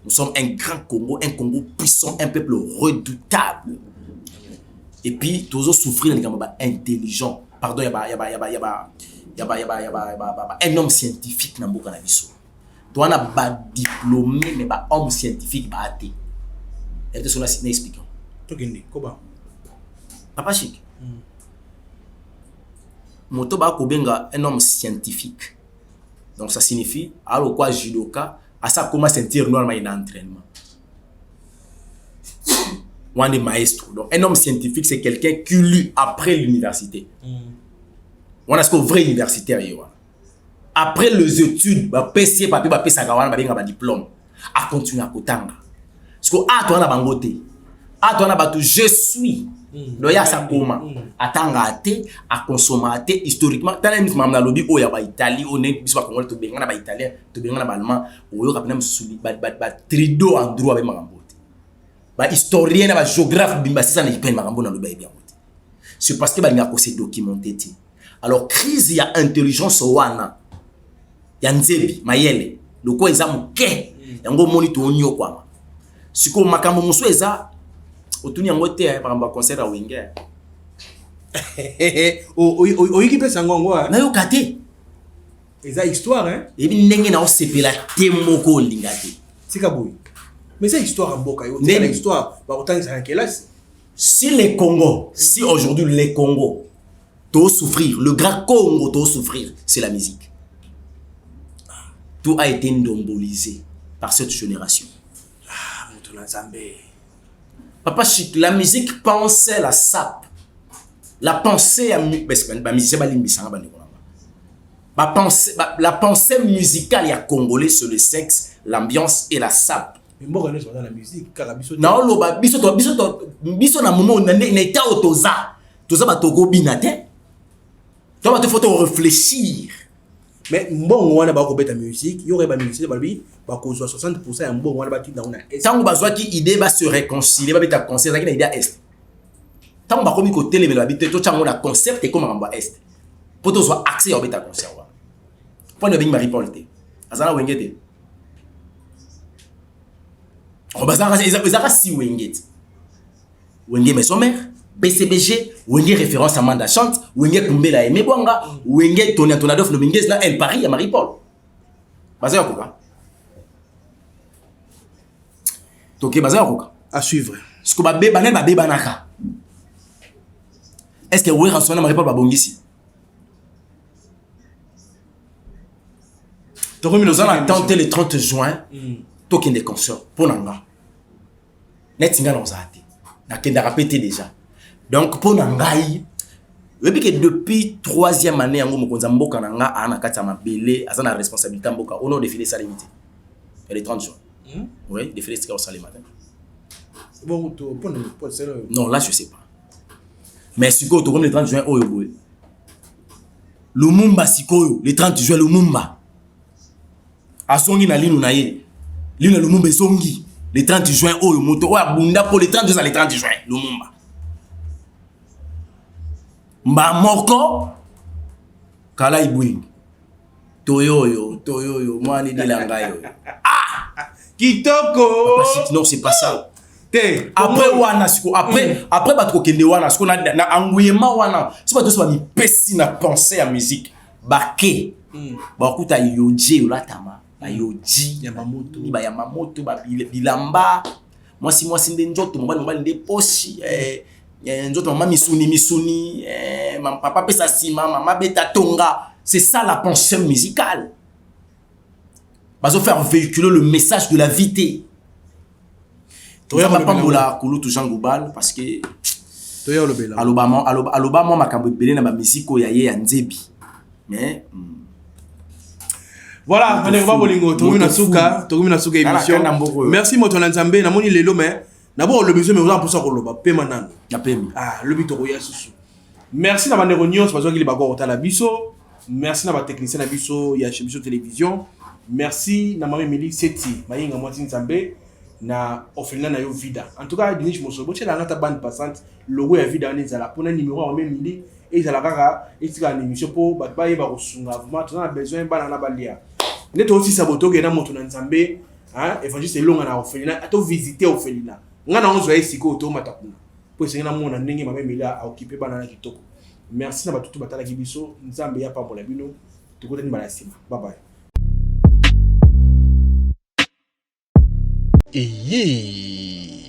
Nous sommes un grand Congo, un Congo puissant, un peuple redoutable. Et puis, toujours souffrir intelligent. Pardon, il y a un homme scientifique dans le Canabiso. Tu as un diplômé, mais un homme scientifique. Et tu as un expliquant.
Comment?
Papa chic. Moto ba kobenga un homme scientifique. Donc ça signifie alors quoi judoka à ça comment sentir normalement un entraînement. Ou des maestro. Donc un homme scientifique c'est quelqu'un qui lit après l'université. On a ce que vrai universitaire yo. Après les études, ba PC papier ba pesa kawana ba benga ba diplôme. A continuer à kotanga. Parce que toi na bangote. Toi na batu je suis Doya sa koma atanga ate a consommer ate historiquement tala mis mamna lobi o ya ba Italie o ne biso ba Congolais to benga na ba Italien to benga na ba Allemand o yo kapena msuli ba trido en droit ba makambote ba historien na ba géographe bimba c'est ça na ipeni makambo na loba bien. C'est parce que ba ngako se documenter. Alors crise ya intelligence wana ya nzebi mayele loko eza muke yango moni to onyo kwa. Siko makambo muso eza otuni yango te par exemple concert à Wenger.
Oyi pesa ngongo
na yo kate.
Eza histoire hein.
Et bi ndenge na osepela temoko lingate.
Sika boy. Mais c'est histoire en boka yo. C'est l'histoire ba autant ça kelas.
Si les Congo, si aujourd'hui les Congo doivent souffrir, le grand Congo doit souffrir, c'est la musique. Tout a été ndombolisé par cette génération.
Ah, mon Zambé.
Papa Chic, la musique pensait la sape. La pensée à la pensée musicale ya congolais sur le sexe, l'ambiance et la sape.
Mais moi je dans la musique car biso
na loba biso na moment na état otoza ba togo binate. Toi tu faut te réfléchir.
Mais mbongo wana ba ko beta musique, y aurait ba musique ba bi ba ko 60% ya mbongo wana ba ti na una.
Tango bazwa ki idée ba se réconcilier ba beta concert za ki na idée est. Tango ba komi ko télé ba bita to chango na concept et comme ngamba est. Pour to soit accès au beta concert wa. Point de bing Marie Paul te. Azana wengete. On va dire si Wengete. Wenge Messomer, BCBG, Wenge référence à Manda Chante, Wenge Kumbela Aimé Bwanga, Wenge Tony Antonadov Dominguez là, El Paris à Marie-Paul. Bazar Koka. Toké Bazar Koka.
À suivre.
Ce que Babé Banel Babé Banaka. Est-ce que vous avez reçu Marie-Paul Babongisi? Nous allons tenter le 30 juin. Token des concerts pour nanga net singa na zate na kenda répéter déjà donc pour nangai que depuis 3e année yango mokonza mboka nanga ana kati ya mabele azana responsabilité mboka au nom de défilé salimité et le 30 juin oui défilé c'est au salé matin
bon pour
non là je sais pas mais siko to comme le 30 juin oyo boy Lumumba sikoyo le 30 juin Lumumba asongi na linu na ye Lina Lumumba Zongi, le 30 juin, oh, moto, oh, Bunda pour le 30 juin, le 30 juin, Lumumba. Mba moko, Kala Ibouing. Toyo, moi, ni langayo. Ah!
Kitoko!
Non, c'est pas ça. Après, wana, après, batko kende wana, ce qu'on a, na angouyema wana, c'est pas tout ça, ni pessi na penser à musique. Baké. Bakuta yoje, ulatama. Yoji Yamamoto ni ba Yamamoto ba bilamba mwasi nde njoto mobali nde poshi njoto mama misuni papa pesa sima mama beta tonga c'est ça la pensée musicale bazo faire véhiculer le message de la vérité toya papa mbola kulutu Jean Goubal parce que
toya lobela
alobama makambo belé na ba musique ya ye ya nzebi mais
voilà, on est vraiment bolingo. Togumi na suka émission. Merci moto Nzambe. Na moni lelo mais d'abord le besoin mais on a pour ça ko loba pema nano.
Ya pema.
Ah, le bito ya susu. Merci na bandeko nyos parce que li ba ko la biso. Merci na ba technicien na biso ya chez biso télévision. Merci na mama Emily Seti, mayinga mwati Nzambe na ofela na yo vida. En tout cas, Denis Mosobo tshela ngata bande passante logo ya vida ni zala pona numéro wa Emily et zala kaka etika na émission po ba ba yeba ko sunga vraiment on a besoin bana na balia. Neto aussi saboto ke na moto na Nzambe hein évangile longa na ofelina ato visiter ofelina ngana onzo ya siko to matakuna po sengena mona ndenge mama Emila a occupé bana na kitoko. Merci na batutu batala kibiso Nzambe ya pambola bino tukotani balasima. Bye bye.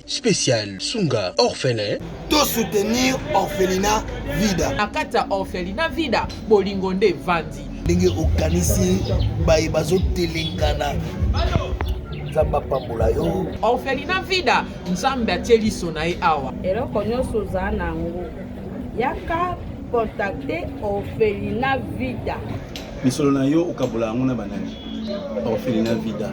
Spécial Sunga orphelin.
To soutenir orphelinat vida.
Akata orphelinat vida bolingo nde vandi.
Ndenge okanisi baye bazotelengana. Nzamba pambola yo.
Orphelinat vida Nzambe atieli sona ye awa.
Eloko nyonso za nango. Yaka contacter orphelinat vida.
Misolo na yo okabola ngona banani. Orphelinat vida.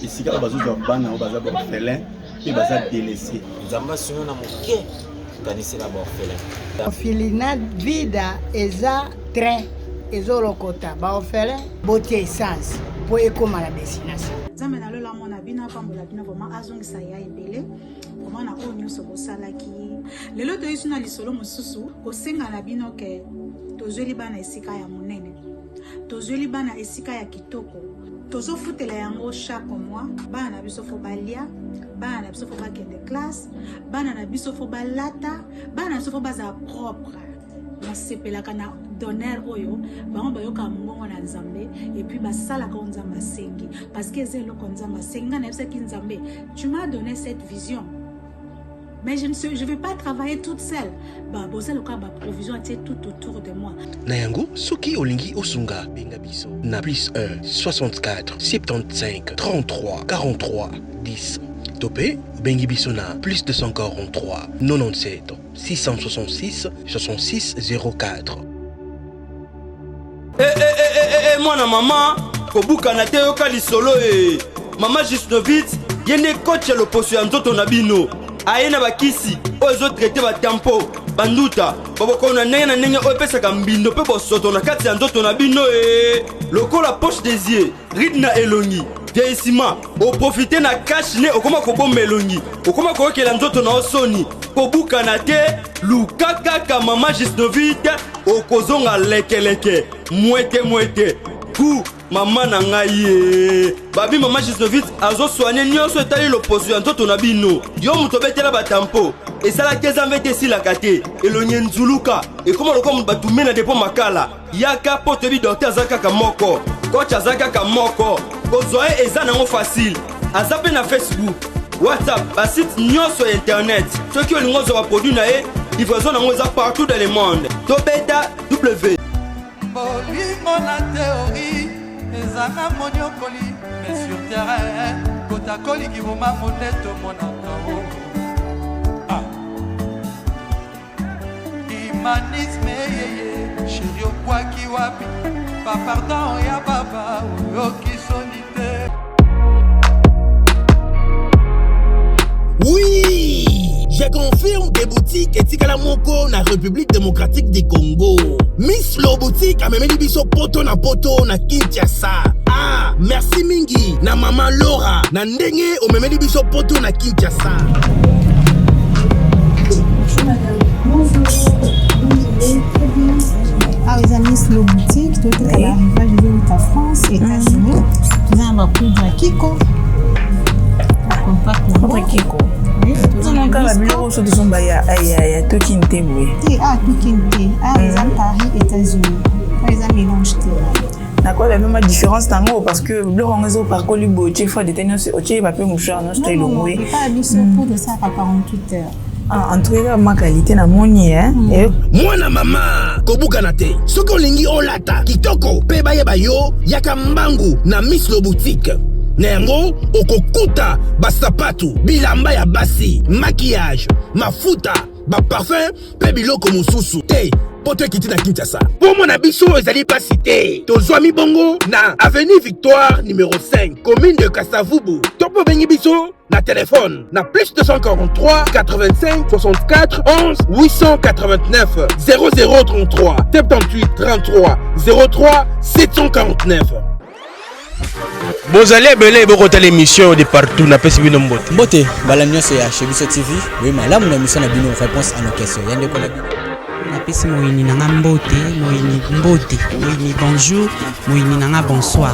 Esika bazozwa bana baza orphelin et baza délaissé.
Nzamba sonyo na moke kanisi la orphelin.
Orphelinat vida eza train ezolokota ba orphelin botie essence pour écoma la destination.
Nzambe na lola mona bino apambola bino vraiment azongisa ya ebele vraiment na oyo nyonso bosalaki lelo toyesu na lisolo mosusu kosenga na bino ke tozweli bana esika ya monene tozweli bana esika ya kitoko tozofutela yango chaque mois bana na biso fo balia bana na biso fo bakende classe bana na biso fo balata bana na biso fo baza propre nasepelaka na donner oyo bango bayoka mbongo na nzambe et puis basalaka nzambe asengi parce que ezelo nzambe asengi na yebisaki nzambe tu m'as donné cette vision mais je ne vais pas travailler toute seule bah boza loka ba provision atie tout autour de moi
na yango soki olingi osunga benga biso na +1 64 75 33 43 10 topé bengi biso na +243 97 666 66 04.
Mwana mama kobuka na te yoka lisolo mama Jusnovitz yene coach ya loposo ya nzoto na bino aye na bakisi oyo ezotraite batampo banduta babokona ndenge na ndenge oyo epesaka mbindo mpe bosoto na kati ya nzoto na bino lokola poche des yeux ride na elongi vieillissement oprofite na cash ne okoma kobomba elongi okoma koyokela nzoto na osoni kobuka na te luka kaka mama Jusnovitz okozonga lekeleke mwete ku mama na ngai babi mama Jusnovitz azoswane nyonso etali loposo ya nzoto na bino yo moto betela batampo esalaki ezambe te esilaka te elongi nzuluka ekoma lokola batume na depo makala yaka po toyebi dokter aza kaka moko coach aza kaka moko kozwa ye eza nango facile aza mpe na Facebook WhatsApp basite nyonso ya internet soki olingi ozwa baproduit na ye livraison nango eza partout dans le monde tobeta w
bolingo na théorie ezanga monyokoli mais sur terrain kotakolingi moma moneto monaka humanisme yeye sheri okwaki wapi bapardon ya baba oyokisoni te.
Oui, je confirme des boutiques etikala moko na République démocratique du Congo. Miss Lo boutique amemeli biso poto na Kinshasa. Ah, merci mingi na mama Laura na ndenge omemeli biso poto na Kinshasa.
Bonjour madame. Bonjour. Très bien. Ah, les amis, Lo boutique, tout est à l'arrivage de la France, États-Unis. Nous avons appris de Kiko.
Contre Kiko. Tunaka la biloko so de somba ya Tokinte boy.
Ah Tokinte. Ah les amis Paris États-Unis. Les amis mélange té.
D'accord, la même différence tango parce que biloko ngozo par ko libo che fois de tenir au che ba pe mouchard no style ngwe.
Pas biso pour de ça à 48 heures.
Ah en tout cas ma qualité na moni
Mwana mama kobuka na te. Soko lingi olata kitoko pe bayeba yo yaka mbangu na Miss Lo boutique. Nengo okokuta basapatu bilamba ya basi maquillage mafuta ba parfum pe biloko mosusu te poto kiti na Kinshasa pomo na biso ezali pasi te tozwami bongo na avenue Victoire numéro 5 commune de Kasavubu topo bengi biso na téléphone na +243 85 64 11 889 0033 78 33 03 749.
Bozali ebele bokota l'émission de partout na pesi bino mbote.
Mbote bala nyonso ya Chebiso TV. Oui malamu na émission na bino réponse à nos questions. Yande ko na bino.
Na pesi moyini nanga mbote, moyini bonjour, moyini nanga bonsoir.